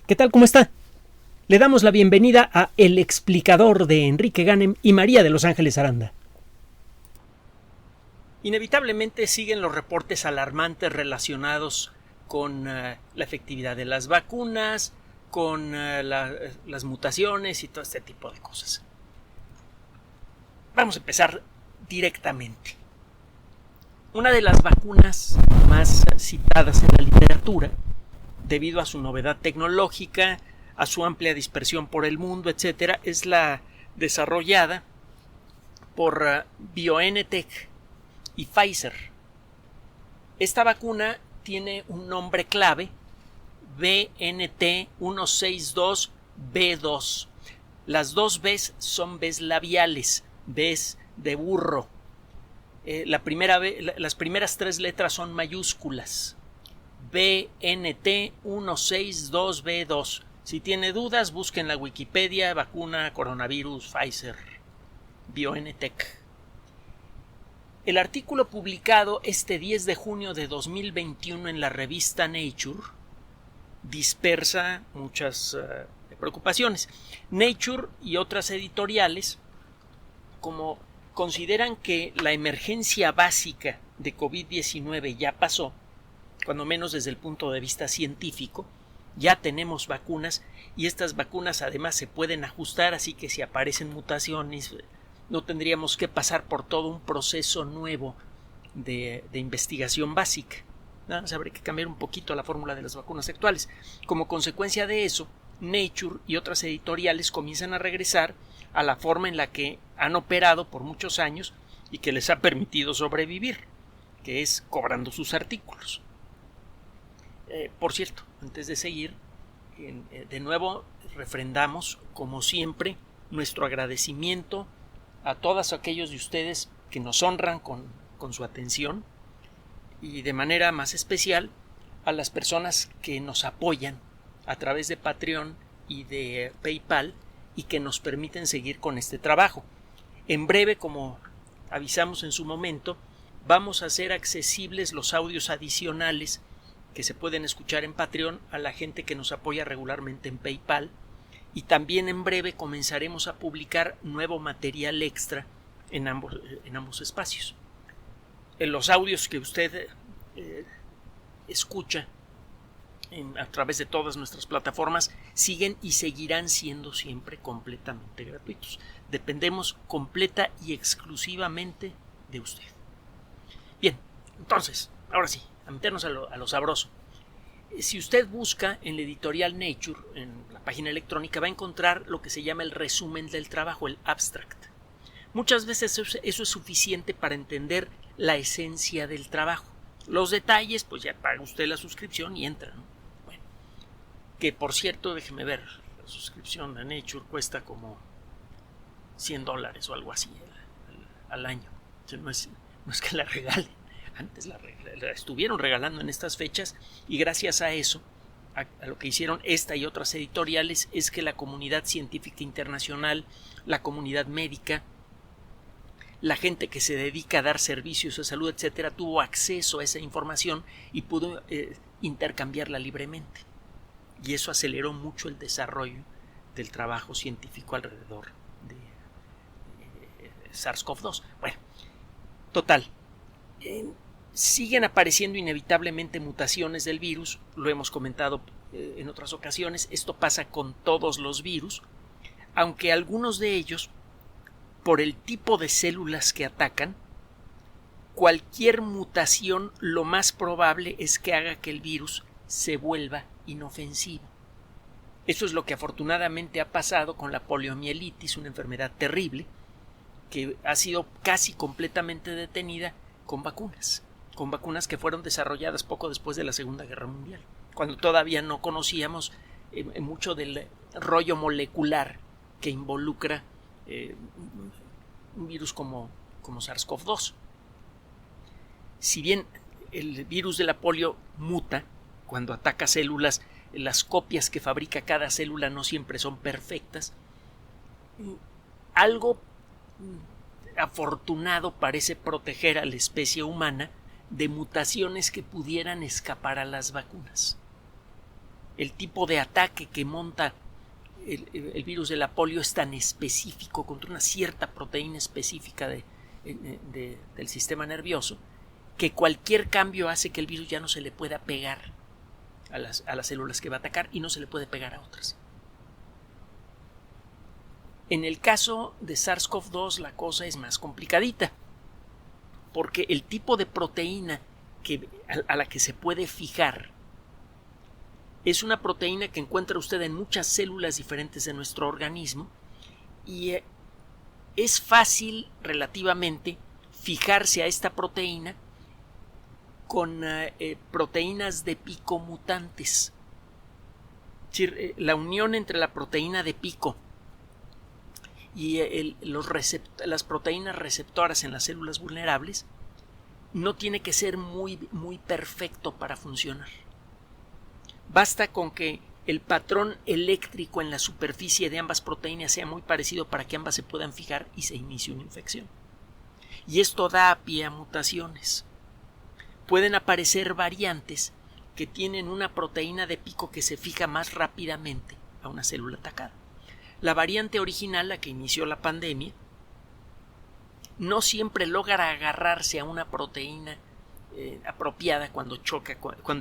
¿Qué tal? ¿Cómo está? Le damos la bienvenida a El Explicador de Enrique Ganem y María de Los Ángeles Aranda. Inevitablemente siguen los reportes alarmantes relacionados con la efectividad de las vacunas, con las mutaciones y todo este tipo de cosas. Vamos a empezar directamente. Una de las vacunas más citadas en la literatura, debido a su novedad tecnológica, a su amplia dispersión por el mundo, etc., es la desarrollada por BioNTech y Pfizer. Esta vacuna tiene un nombre clave, BNT162B2. Las dos Bs son Bs labiales, Bs de burro. Las primeras tres letras son mayúsculas. BNT162B2. Si tiene dudas, busquen la Wikipedia, vacuna coronavirus Pfizer BioNTech. El artículo publicado este 10 de junio de 2021 en la revista Nature dispersa muchas preocupaciones. Nature y otras editoriales consideran que la emergencia básica de COVID-19 ya pasó, cuando menos desde el punto de vista científico. Ya tenemos vacunas y estas vacunas además se pueden ajustar, así que si aparecen mutaciones no tendríamos que pasar por todo un proceso nuevo de investigación básica. Nada más habría que cambiar un poquito la fórmula de las vacunas actuales. Como consecuencia de eso, Nature y otras editoriales comienzan a regresar a la forma en la que han operado por muchos años y que les ha permitido sobrevivir, que es cobrando sus artículos. Por cierto, antes de seguir, de nuevo refrendamos, como siempre, nuestro agradecimiento a todos aquellos de ustedes que nos honran con su atención, y de manera más especial a las personas que nos apoyan a través de Patreon y de PayPal y que nos permiten seguir con este trabajo. En breve, como avisamos en su momento, vamos a hacer accesibles los audios adicionales que se pueden escuchar en Patreon a la gente que nos apoya regularmente en PayPal, y también en breve comenzaremos a publicar nuevo material extra en ambos espacios. En los audios que usted escucha a través de todas nuestras plataformas siguen y seguirán siendo siempre completamente gratuitos. Dependemos completa y exclusivamente de usted. Bien, entonces, ahora sí, a meternos a lo sabroso. Si usted busca en la editorial Nature, en la página electrónica, va a encontrar lo que se llama el resumen del trabajo, el abstract. Muchas veces eso es suficiente para entender la esencia del trabajo. Los detalles, pues ya paga usted la suscripción y entra, ¿no? Bueno, que por cierto, déjeme ver, la suscripción a Nature cuesta como $100 o algo así al año. O sea, no es que la regalen. Antes la estuvieron regalando en estas fechas, y gracias a eso, a lo que hicieron esta y otras editoriales, es que la comunidad científica internacional, la comunidad médica, la gente que se dedica a dar servicios de salud, etcétera, tuvo acceso a esa información y pudo intercambiarla libremente. Y eso aceleró mucho el desarrollo del trabajo científico alrededor de SARS-CoV-2. Bueno, total. Siguen apareciendo inevitablemente mutaciones del virus, lo hemos comentado en otras ocasiones. Esto pasa con todos los virus, aunque algunos de ellos, por el tipo de células que atacan, cualquier mutación lo más probable es que haga que el virus se vuelva inofensivo. Eso es lo que afortunadamente ha pasado con la poliomielitis, una enfermedad terrible que ha sido casi completamente detenida con vacunas que fueron desarrolladas poco después de la Segunda Guerra Mundial, cuando todavía no conocíamos mucho del rollo molecular que involucra un virus como SARS-CoV-2. Si bien el virus de la polio muta cuando ataca células, las copias que fabrica cada célula no siempre son perfectas. Algo afortunado parece proteger a la especie humana de mutaciones que pudieran escapar a las vacunas. el tipo de ataque que monta el virus de la polio es tan específico contra una cierta proteína específica del sistema nervioso, que cualquier cambio hace que el virus ya no se le pueda pegar a las células que va a atacar y no se le puede pegar a otras. En el caso de SARS-CoV-2 la cosa es más complicadita, porque el tipo de proteína a la que se puede fijar es una proteína que encuentra usted en muchas células diferentes de nuestro organismo y es fácil relativamente fijarse a esta proteína con proteínas de pico mutantes. Es decir, la unión entre la proteína de pico y las proteínas receptoras en las células vulnerables no tiene que ser muy, muy perfecto para funcionar. Basta con que el patrón eléctrico en la superficie de ambas proteínas sea muy parecido para que ambas se puedan fijar y se inicie una infección. Y esto da pie a mutaciones. Pueden aparecer variantes que tienen una proteína de pico que se fija más rápidamente a una célula atacada. La variante original, la que inició la pandemia, no siempre logra agarrarse a una proteína apropiada cuando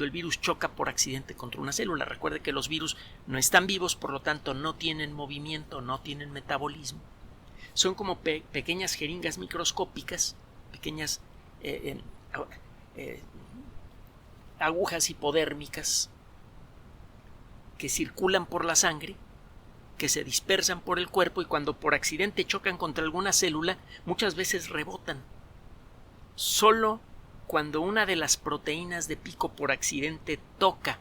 el virus choca por accidente contra una célula. Recuerde que los virus no están vivos, por lo tanto no tienen movimiento, no tienen metabolismo. Son como pequeñas jeringas microscópicas, pequeñas agujas hipodérmicas que circulan por la sangre, que se dispersan por el cuerpo y cuando por accidente chocan contra alguna célula, muchas veces rebotan. Solo cuando una de las proteínas de pico por accidente toca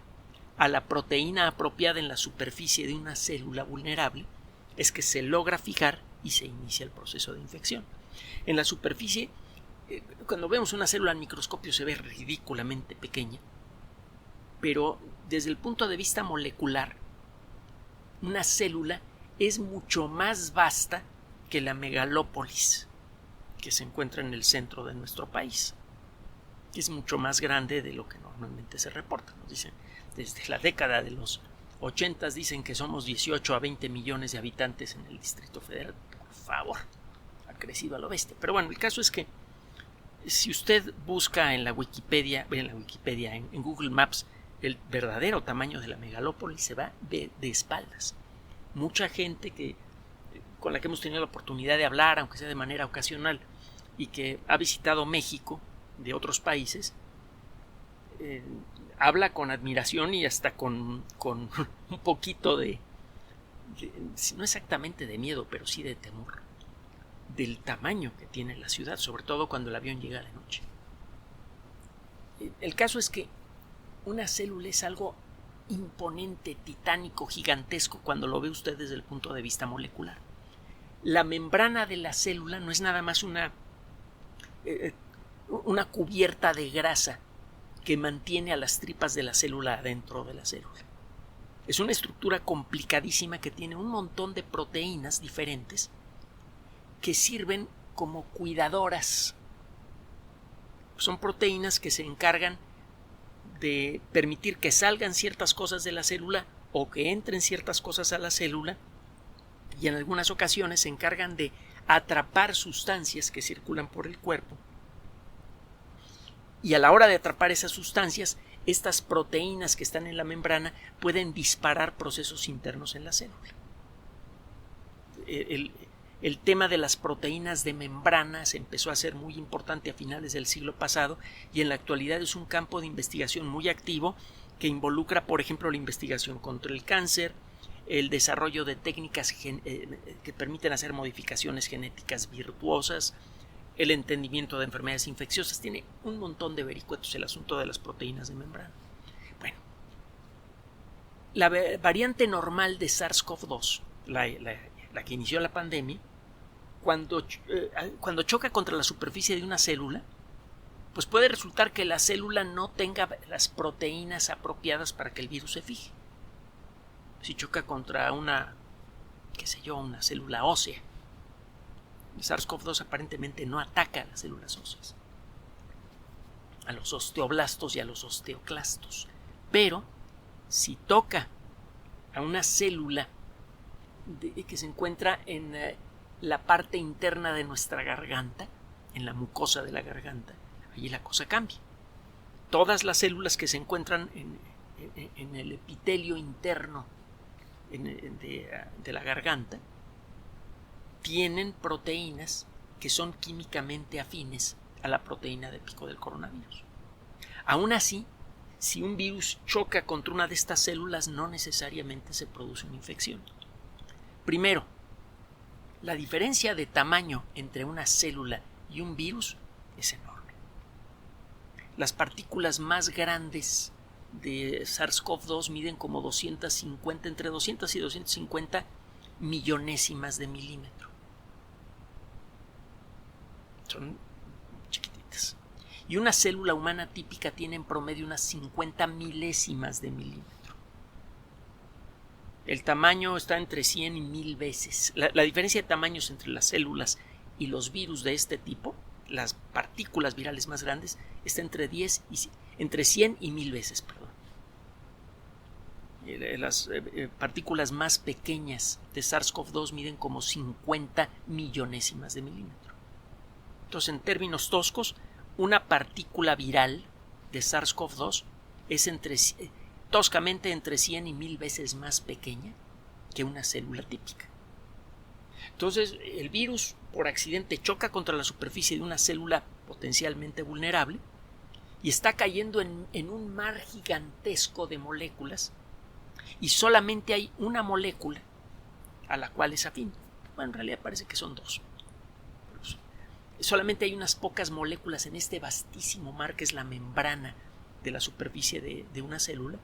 a la proteína apropiada en la superficie de una célula vulnerable, es que se logra fijar y se inicia el proceso de infección. En la superficie, cuando vemos una célula al microscopio se ve ridículamente pequeña, pero desde el punto de vista molecular, una célula es mucho más vasta que la megalópolis que se encuentra en el centro de nuestro país. Es mucho más grande de lo que normalmente se reporta. Nos dicen, desde la década de los 80 dicen que somos 18 a 20 millones de habitantes en el Distrito Federal. Por favor, ha crecido a lo bestia. Pero bueno, el caso es que si usted busca en en Google Maps, el verdadero tamaño de la megalópolis se va de espaldas. Mucha gente con la que hemos tenido la oportunidad de hablar, aunque sea de manera ocasional, y que ha visitado México de otros países, habla con admiración y hasta con un poquito no exactamente de miedo, pero sí de temor, del tamaño que tiene la ciudad, sobre todo cuando el avión llega de noche. El caso es que una célula es algo imponente, titánico, gigantesco cuando lo ve usted desde el punto de vista molecular. La membrana de la célula no es nada más una cubierta de grasa que mantiene a las tripas de la célula adentro de la célula. Es una estructura complicadísima que tiene un montón de proteínas diferentes que sirven como cuidadoras. Son proteínas que se encargan de permitir que salgan ciertas cosas de la célula o que entren ciertas cosas a la célula, y en algunas ocasiones se encargan de atrapar sustancias que circulan por el cuerpo. Y a la hora de atrapar esas sustancias, estas proteínas que están en la membrana pueden disparar procesos internos en la célula. El tema de las proteínas de membrana se empezó a ser muy importante a finales del siglo pasado y en la actualidad es un campo de investigación muy activo que involucra, por ejemplo, la investigación contra el cáncer, el desarrollo de técnicas que permiten hacer modificaciones genéticas virtuosas, el entendimiento de enfermedades infecciosas. Tiene un montón de vericuetos el asunto de las proteínas de membrana. Bueno, la variante normal de SARS-CoV-2, la que inició la pandemia, cuando choca contra la superficie de una célula, pues puede resultar que la célula no tenga las proteínas apropiadas para que el virus se fije. Si choca contra una célula ósea, el SARS-CoV-2 aparentemente no ataca a las células óseas, a los osteoblastos y a los osteoclastos, pero si toca a una célula que se encuentra en la parte interna de nuestra garganta, en la mucosa de la garganta, allí la cosa cambia. Todas las células que se encuentran en el epitelio interno de la garganta tienen proteínas que son químicamente afines a la proteína de pico del coronavirus. Aún así, si un virus choca contra una de estas células, no necesariamente se produce una infección. Primero, la diferencia de tamaño entre una célula y un virus es enorme. Las partículas más grandes de SARS-CoV-2 miden como entre 200 y 250 millonésimas de milímetro. Son chiquititas. Y una célula humana típica tiene en promedio unas 50 milésimas de milímetro. El tamaño está entre 100 y 1000 veces. La diferencia de tamaños entre las células y los virus de este tipo, las partículas virales más grandes, está entre 100 y 1000 veces. Las partículas más pequeñas de SARS-CoV-2 miden como 50 millonésimas de milímetro. Entonces, en términos toscos, una partícula viral de SARS-CoV-2 es toscamente entre 100 y 1000 veces más pequeña que una célula típica. Entonces, el virus por accidente choca contra la superficie de una célula potencialmente vulnerable y está cayendo en un mar gigantesco de moléculas, y solamente hay una molécula a la cual es afín. Bueno, en realidad parece que son dos. Solamente hay unas pocas moléculas en este vastísimo mar que es la membrana de la superficie de una célula,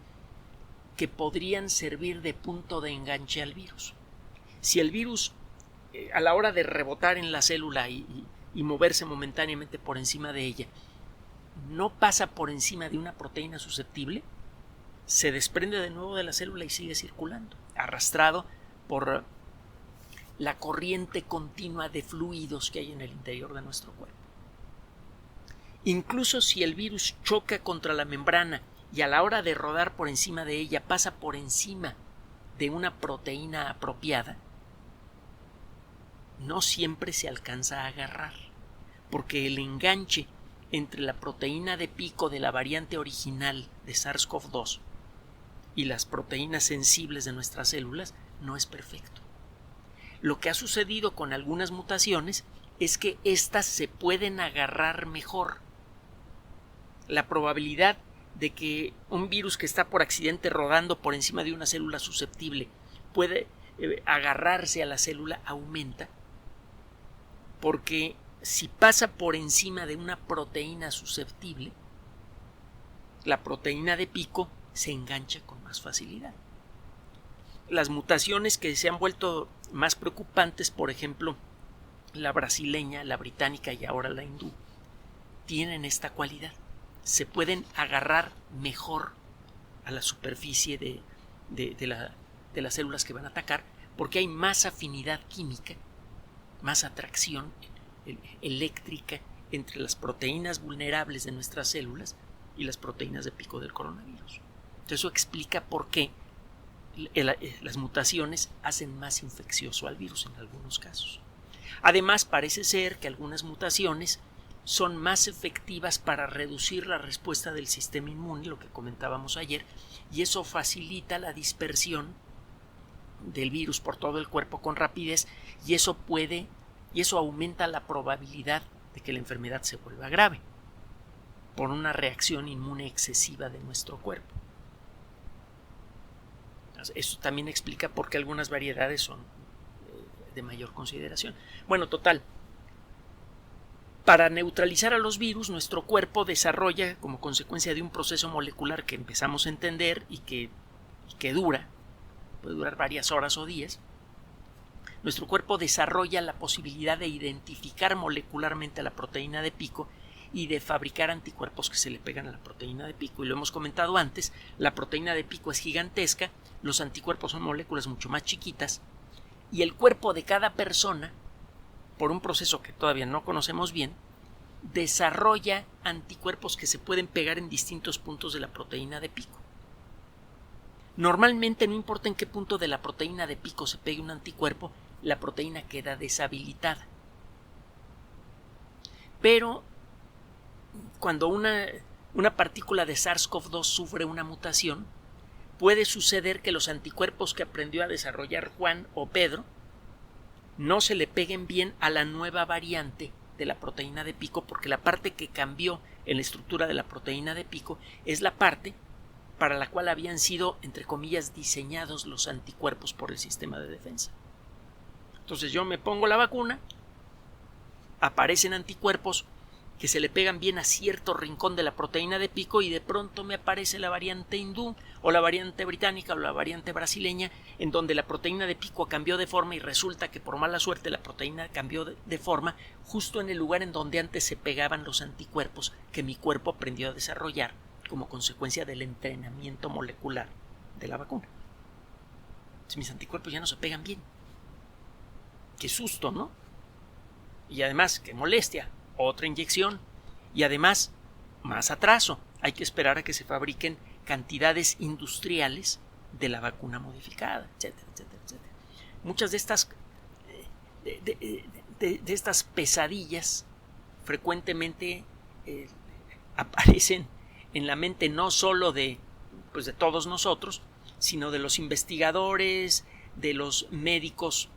que podrían servir de punto de enganche al virus. Si el virus, a la hora de rebotar en la célula y moverse momentáneamente por encima de ella, no pasa por encima de una proteína susceptible, se desprende de nuevo de la célula y sigue circulando, arrastrado por la corriente continua de fluidos que hay en el interior de nuestro cuerpo. Incluso si el virus choca contra la membrana y a la hora de rodar por encima de ella pasa por encima de una proteína apropiada, no siempre se alcanza a agarrar, porque el enganche entre la proteína de pico de la variante original de SARS-CoV-2 y las proteínas sensibles de nuestras células no es perfecto. Lo que ha sucedido con algunas mutaciones es que éstas se pueden agarrar mejor. La probabilidad de que un virus que está por accidente rodando por encima de una célula susceptible puede agarrarse a la célula aumenta, porque si pasa por encima de una proteína susceptible, la proteína de pico se engancha con más facilidad. Las mutaciones que se han vuelto más preocupantes, por ejemplo, la brasileña, la británica y ahora la hindú, tienen esta cualidad. Se pueden agarrar mejor a la superficie de las células que van a atacar, porque hay más afinidad química, más atracción eléctrica entre las proteínas vulnerables de nuestras células y las proteínas de pico del coronavirus. Entonces, eso explica por qué las mutaciones hacen más infeccioso al virus en algunos casos. Además, parece ser que algunas mutaciones son más efectivas para reducir la respuesta del sistema inmune, lo que comentábamos ayer, y eso facilita la dispersión del virus por todo el cuerpo con rapidez, y eso aumenta la probabilidad de que la enfermedad se vuelva grave por una reacción inmune excesiva de nuestro cuerpo. Eso también explica por qué algunas variedades son de mayor consideración. Bueno, total. Para neutralizar a los virus, nuestro cuerpo desarrolla, como consecuencia de un proceso molecular que empezamos a entender y que puede durar varias horas o días, nuestro cuerpo desarrolla la posibilidad de identificar molecularmente a la proteína de pico y de fabricar anticuerpos que se le pegan a la proteína de pico. Y lo hemos comentado antes, la proteína de pico es gigantesca, los anticuerpos son moléculas mucho más chiquitas, y el cuerpo de cada persona, por un proceso que todavía no conocemos bien, desarrolla anticuerpos que se pueden pegar en distintos puntos de la proteína de pico. Normalmente, no importa en qué punto de la proteína de pico se pegue un anticuerpo, la proteína queda deshabilitada. Pero cuando una partícula de SARS-CoV-2 sufre una mutación, puede suceder que los anticuerpos que aprendió a desarrollar Juan o Pedro no se le peguen bien a la nueva variante de la proteína de pico, porque la parte que cambió en la estructura de la proteína de pico es la parte para la cual habían sido, entre comillas, diseñados los anticuerpos por el sistema de defensa. Entonces yo me pongo la vacuna, aparecen anticuerpos que se le pegan bien a cierto rincón de la proteína de pico y de pronto me aparece la variante hindú o la variante británica o la variante brasileña, en donde la proteína de pico cambió de forma y resulta que por mala suerte la proteína cambió de forma justo en el lugar en donde antes se pegaban los anticuerpos que mi cuerpo aprendió a desarrollar como consecuencia del entrenamiento molecular de la vacuna. Entonces, mis anticuerpos ya no se pegan bien. Qué susto, ¿no? Y además, qué molestia. Otra inyección. Y además, más atraso. Hay que esperar a que se fabriquen cantidades industriales de la vacuna modificada, etcétera, etcétera, etcétera. Muchas de estas pesadillas frecuentemente aparecen en la mente no solo de todos nosotros, sino de los investigadores, de los médicos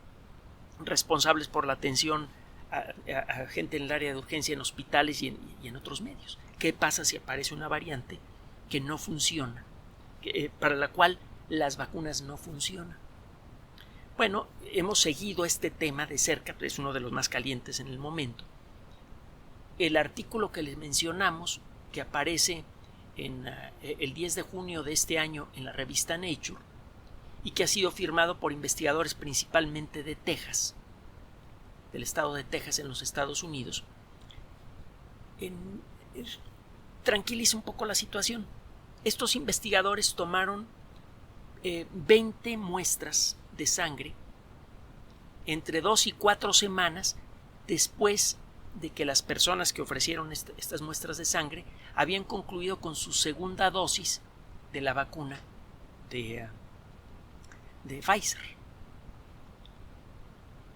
responsables por la atención a gente en el área de urgencia en hospitales y en otros medios. ¿Qué pasa si aparece una variante que no funciona, para la cual las vacunas no funcionan? Bueno, hemos seguido este tema de cerca, es uno de los más calientes en el momento. El artículo que les mencionamos, que aparece el 10 de junio de este año en la revista Nature y que ha sido firmado por investigadores principalmente de Texas, del estado de Texas en los Estados Unidos, tranquiliza un poco la situación. Estos investigadores tomaron 20 muestras de sangre entre 2 y 4 semanas después de que las personas que ofrecieron estas muestras de sangre habían concluido con su segunda dosis de la vacuna de Pfizer.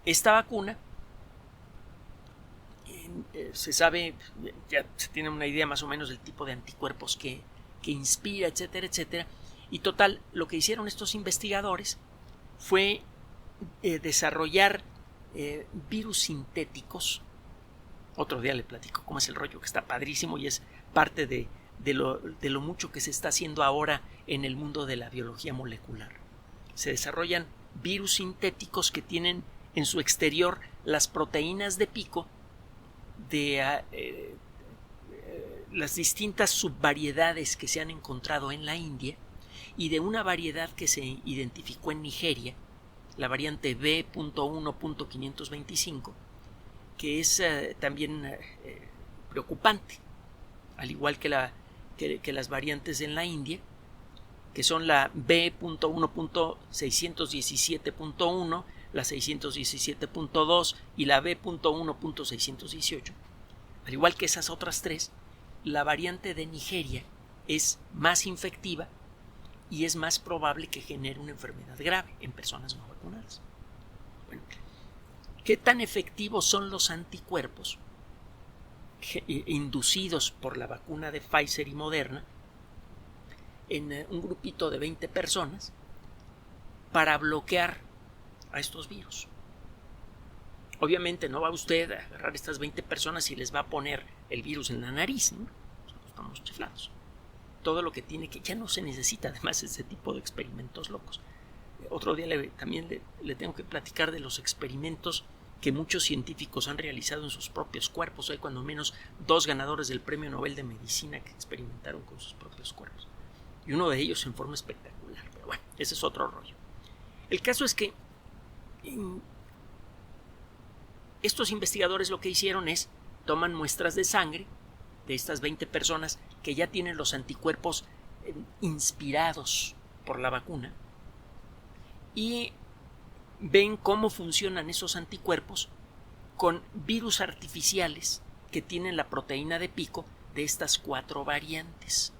Esta vacuna se sabe, ya se tiene una idea más o menos del tipo de anticuerpos que inspira, etcétera, etcétera. Y total, lo que hicieron estos investigadores fue desarrollar virus sintéticos. Otro día le platico cómo es el rollo, que está padrísimo y es parte de lo mucho que se está haciendo ahora en el mundo de la biología molecular. Se desarrollan virus sintéticos que tienen en su exterior las proteínas de pico de las distintas subvariedades que se han encontrado en la India y de una variedad que se identificó en Nigeria, la variante B.1.525, que es también preocupante, al igual que las variantes en la India, que son la B.1.617.1, la 617.2 y la B.1.618. Al igual que esas otras tres, la variante de Nigeria es más infectiva y es más probable que genere una enfermedad grave en personas no vacunadas. Bueno, ¿qué tan efectivos son los anticuerpos inducidos por la vacuna de Pfizer y Moderna en un grupito de 20 personas para bloquear a estos virus? Obviamente no va usted a agarrar a estas 20 personas y les va a poner el virus en la nariz, ¿no? Estamos chiflados. Todo lo que tiene que ya no se necesita además ese tipo de experimentos locos. Otro día también le tengo que platicar de los experimentos que muchos científicos han realizado en sus propios cuerpos. Hay cuando menos 2 ganadores del Premio Nobel de Medicina que experimentaron con sus propios cuerpos. Y uno de ellos en forma espectacular. Pero bueno, ese es otro rollo. El caso es que estos investigadores lo que hicieron es toman muestras de sangre de estas 20 personas que ya tienen los anticuerpos inspirados por la vacuna y ven cómo funcionan esos anticuerpos con virus artificiales que tienen la proteína de pico de estas 4 variantes.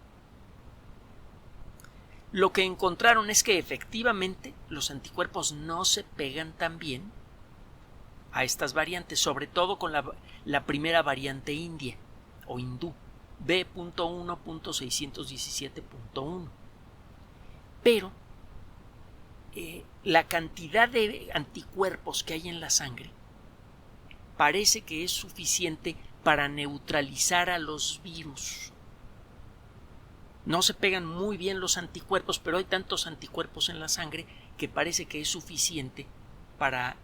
Lo que encontraron es que efectivamente los anticuerpos no se pegan tan bien a estas variantes, sobre todo con la primera variante india o hindú, B.1.617.1. Pero la cantidad de anticuerpos que hay en la sangre parece que es suficiente para neutralizar a los virus. No se pegan muy bien los anticuerpos, pero hay tantos anticuerpos en la sangre que parece que es suficiente para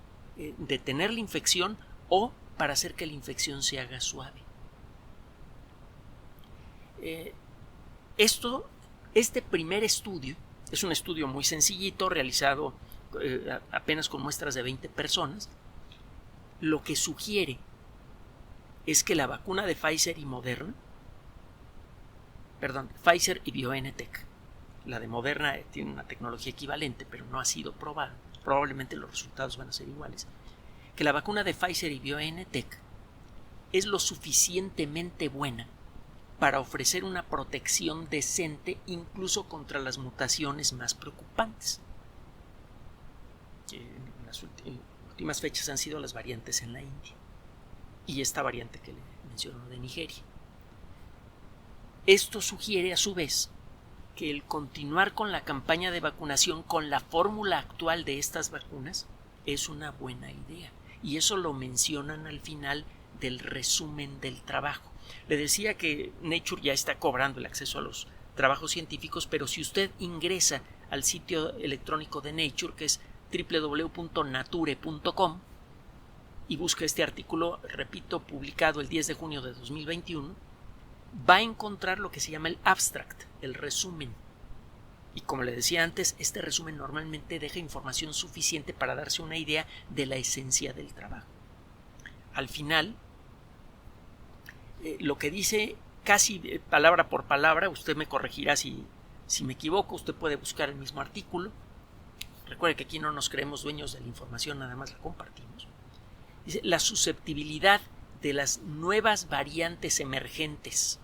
detener la infección o para hacer que la infección se haga suave. Este primer estudio es un estudio muy sencillito, realizado apenas con muestras de 20 personas. Lo que sugiere es que la vacuna de Pfizer y BioNTech, la de Moderna tiene una tecnología equivalente, pero no ha sido probada, probablemente los resultados van a ser iguales, que la vacuna de Pfizer y BioNTech es lo suficientemente buena para ofrecer una protección decente incluso contra las mutaciones más preocupantes. En las últimas fechas han sido las variantes en la India y esta variante que le menciono de Nigeria. Esto sugiere a su vez que el continuar con la campaña de vacunación con la fórmula actual de estas vacunas es una buena idea, y eso lo mencionan al final del resumen del trabajo. Le decía que Nature ya está cobrando el acceso a los trabajos científicos, pero si usted ingresa al sitio electrónico de Nature, que es www.nature.com, y busca este artículo, repito, publicado el 10 de junio de 2021, va a encontrar lo que se llama el abstract, el resumen. Y como le decía antes, este resumen normalmente deja información suficiente para darse una idea de la esencia del trabajo. Al final, lo que dice casi palabra por palabra, usted me corregirá si me equivoco, usted puede buscar el mismo artículo. Recuerde que aquí no nos creemos dueños de la información, nada más la compartimos. Dice: la susceptibilidad de las nuevas variantes emergentes,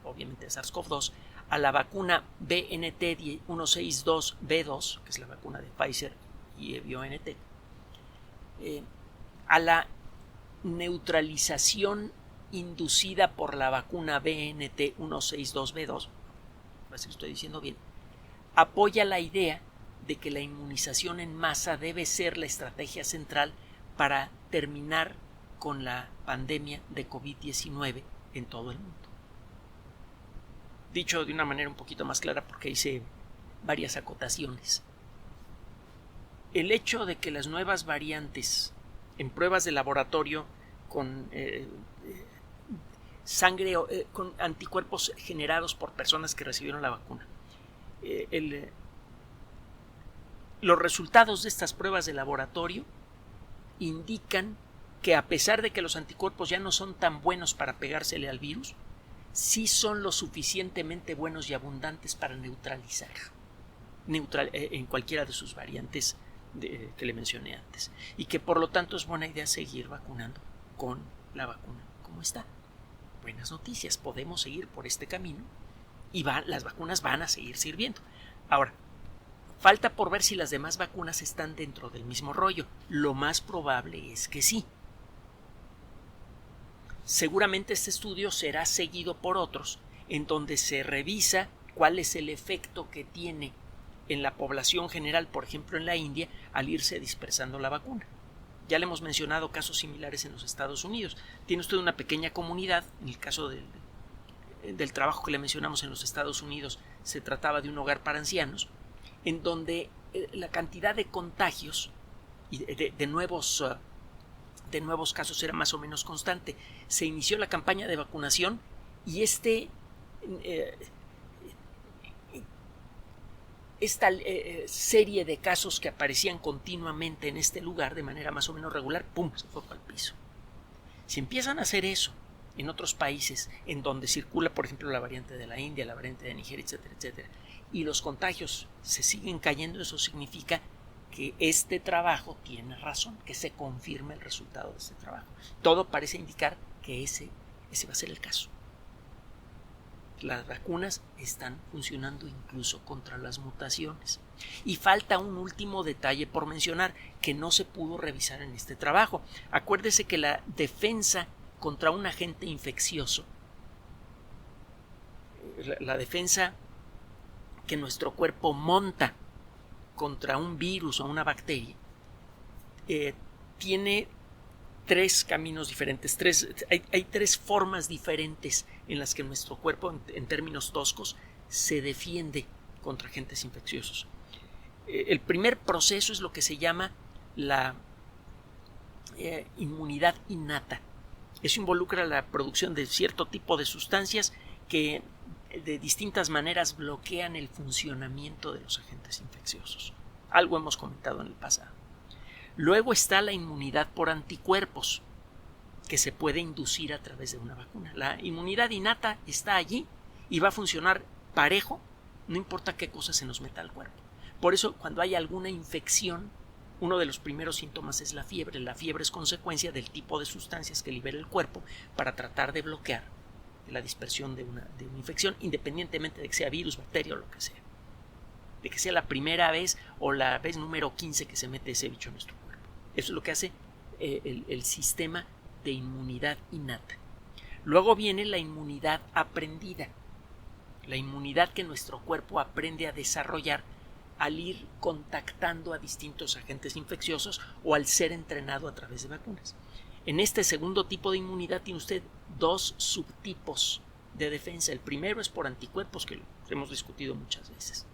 obviamente de SARS-CoV-2, a la vacuna BNT162b2, que es la vacuna de Pfizer y BioNTech, a la neutralización inducida por la vacuna BNT162b2, a ver si estoy diciendo bien, apoya la idea de que la inmunización en masa debe ser la estrategia central para terminar con la pandemia de COVID-19 en todo el mundo. Dicho de una manera un poquito más clara, porque hice varias acotaciones. El hecho de que las nuevas variantes en pruebas de laboratorio con sangre, con anticuerpos generados por personas que recibieron la vacuna, los resultados de estas pruebas de laboratorio indican que, a pesar de que los anticuerpos ya no son tan buenos para pegársele al virus, sí son lo suficientemente buenos y abundantes para neutralizar en cualquiera de sus variantes que le mencioné antes, y que por lo tanto es buena idea seguir vacunando con la vacuna como está. Buenas noticias, podemos seguir por este camino y las vacunas van a seguir sirviendo. Ahora, falta por ver si las demás vacunas están dentro del mismo rollo. Lo más probable es que sí. Seguramente este estudio será seguido por otros, en donde se revisa cuál es el efecto que tiene en la población general, por ejemplo en la India, al irse dispersando la vacuna. Ya le hemos mencionado casos similares en los Estados Unidos. Tiene usted una pequeña comunidad, en el caso del trabajo que le mencionamos en los Estados Unidos, se trataba de un hogar para ancianos, en donde la cantidad de contagios y de nuevos casos era más o menos constante. Se inició la campaña de vacunación y esta serie de casos que aparecían continuamente en este lugar de manera más o menos regular, ¡pum!, se fue para el piso. Si empiezan a hacer eso en otros países en donde circula, por ejemplo, la variante de la India, la variante de Nigeria, etcétera, etcétera, y los contagios se siguen cayendo, eso significa que este trabajo tiene razón, que se confirma el resultado de este trabajo. Todo parece indicar que ese va a ser el caso. Las vacunas están funcionando incluso contra las mutaciones. Y falta un último detalle por mencionar que no se pudo revisar en este trabajo. Acuérdese que la defensa contra un agente infeccioso, la defensa que nuestro cuerpo monta contra un virus o una bacteria, tiene tres caminos diferentes, hay tres formas diferentes en las que nuestro cuerpo, en términos toscos, se defiende contra agentes infecciosos. El primer proceso es lo que se llama la inmunidad innata. Eso involucra la producción de cierto tipo de sustancias que de distintas maneras bloquean el funcionamiento de los agentes infecciosos. Algo hemos comentado en el pasado. Luego está la inmunidad por anticuerpos, que se puede inducir a través de una vacuna. La inmunidad innata está allí y va a funcionar parejo, no importa qué cosa se nos meta al cuerpo. Por eso, cuando hay alguna infección, uno de los primeros síntomas es la fiebre. La fiebre es consecuencia del tipo de sustancias que libera el cuerpo para tratar de bloquear la dispersión de una infección, independientemente de que sea virus, bacteria o lo que sea. De que sea la primera vez o la vez número 15 que se mete ese bicho en nuestro cuerpo. Eso es lo que hace el sistema de inmunidad innata. Luego viene la inmunidad aprendida, la inmunidad que nuestro cuerpo aprende a desarrollar al ir contactando a distintos agentes infecciosos o al ser entrenado a través de vacunas. En este segundo tipo de inmunidad tiene usted dos subtipos de defensa. El primero es por anticuerpos, que lo hemos discutido muchas veces.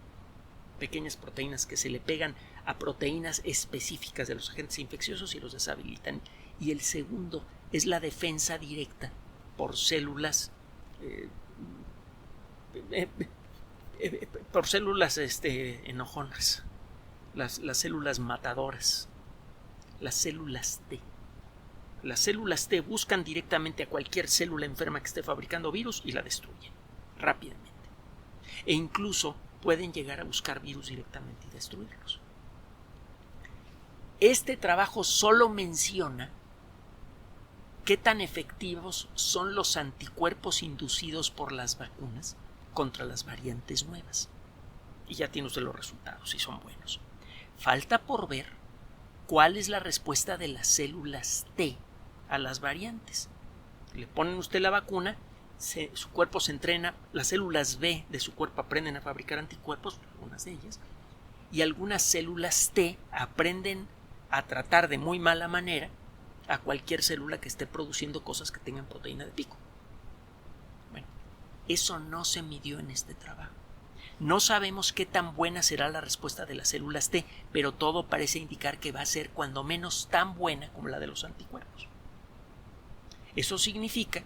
Pequeñas proteínas que se le pegan a proteínas específicas de los agentes infecciosos y los deshabilitan. Y el segundo es la defensa directa por células enojonas, las células matadoras, las células T. Las células T buscan directamente a cualquier célula enferma que esté fabricando virus y la destruyen rápidamente. E incluso pueden llegar a buscar virus directamente y destruirlos. Este trabajo solo menciona qué tan efectivos son los anticuerpos inducidos por las vacunas contra las variantes nuevas. Y ya tiene usted los resultados, si son buenos. Falta por ver cuál es la respuesta de las células T a las variantes. Le ponen usted la vacuna, su cuerpo se entrena, las células B de su cuerpo aprenden a fabricar anticuerpos, algunas de ellas, y algunas células T aprenden a tratar de muy mala manera a cualquier célula que esté produciendo cosas que tengan proteína de pico. Bueno, eso no se midió en este trabajo. No sabemos qué tan buena será la respuesta de las células T, pero todo parece indicar que va a ser cuando menos tan buena como la de los anticuerpos. Eso significa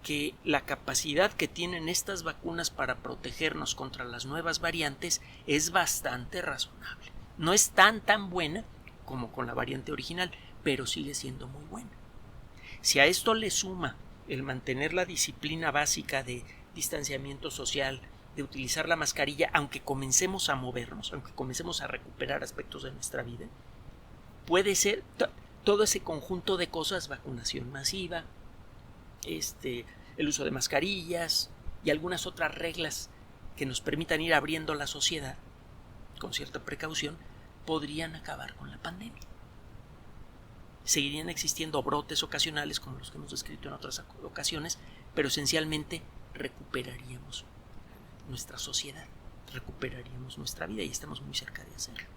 que la capacidad que tienen estas vacunas para protegernos contra las nuevas variantes es bastante razonable. No es tan buena como con la variante original, pero sigue siendo muy buena. Si a esto le suma el mantener la disciplina básica de distanciamiento social, de utilizar la mascarilla, aunque comencemos a movernos, aunque comencemos a recuperar aspectos de nuestra vida, puede ser todo ese conjunto de cosas, vacunación masiva, el uso de mascarillas y algunas otras reglas que nos permitan ir abriendo la sociedad con cierta precaución, podrían acabar con la pandemia. Seguirían existiendo brotes ocasionales como los que hemos descrito en otras ocasiones, pero esencialmente recuperaríamos nuestra sociedad, recuperaríamos nuestra vida y estamos muy cerca de hacerlo.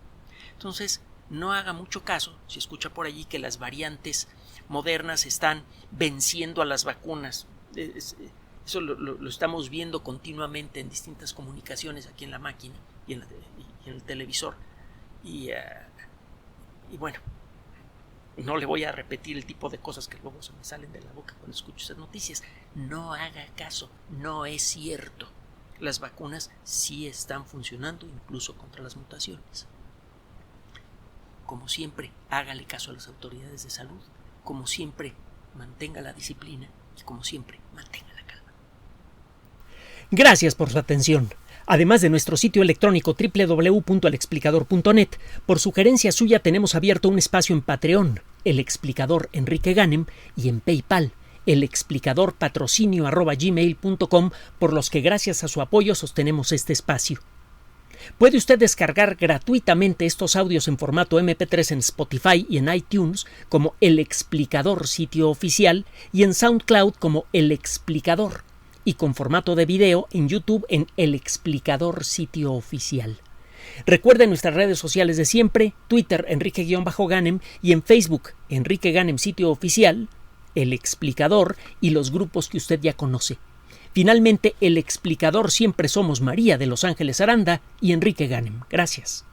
Entonces, no haga mucho caso si escucha por allí que las variantes modernas están venciendo a las vacunas. Eso lo estamos viendo continuamente en distintas comunicaciones aquí en la máquina y en el televisor. Y bueno, no le voy a repetir el tipo de cosas que luego se me salen de la boca cuando escucho esas noticias. No haga caso, no es cierto. Las vacunas sí están funcionando incluso contra las mutaciones. Como siempre, hágale caso a las autoridades de salud. Como siempre, mantenga la disciplina y como siempre, mantenga la calma. Gracias por su atención. Además de nuestro sitio electrónico www.alexplicador.net, por sugerencia suya tenemos abierto un espacio en Patreon, El Explicador Enrique Ganem, y en PayPal, elexplicadorpatrocinio@gmail.com, por los que gracias a su apoyo sostenemos este espacio. Puede usted descargar gratuitamente estos audios en formato MP3 en Spotify y en iTunes como El Explicador sitio oficial y en SoundCloud como El Explicador, y con formato de video en YouTube en El Explicador sitio oficial. Recuerde nuestras redes sociales de siempre: Twitter Enrique-Ganem y en Facebook Enrique Ganem sitio oficial, El Explicador y los grupos que usted ya conoce. Finalmente, El Explicador siempre somos María de Los Ángeles Aranda y Enrique Ganem. Gracias.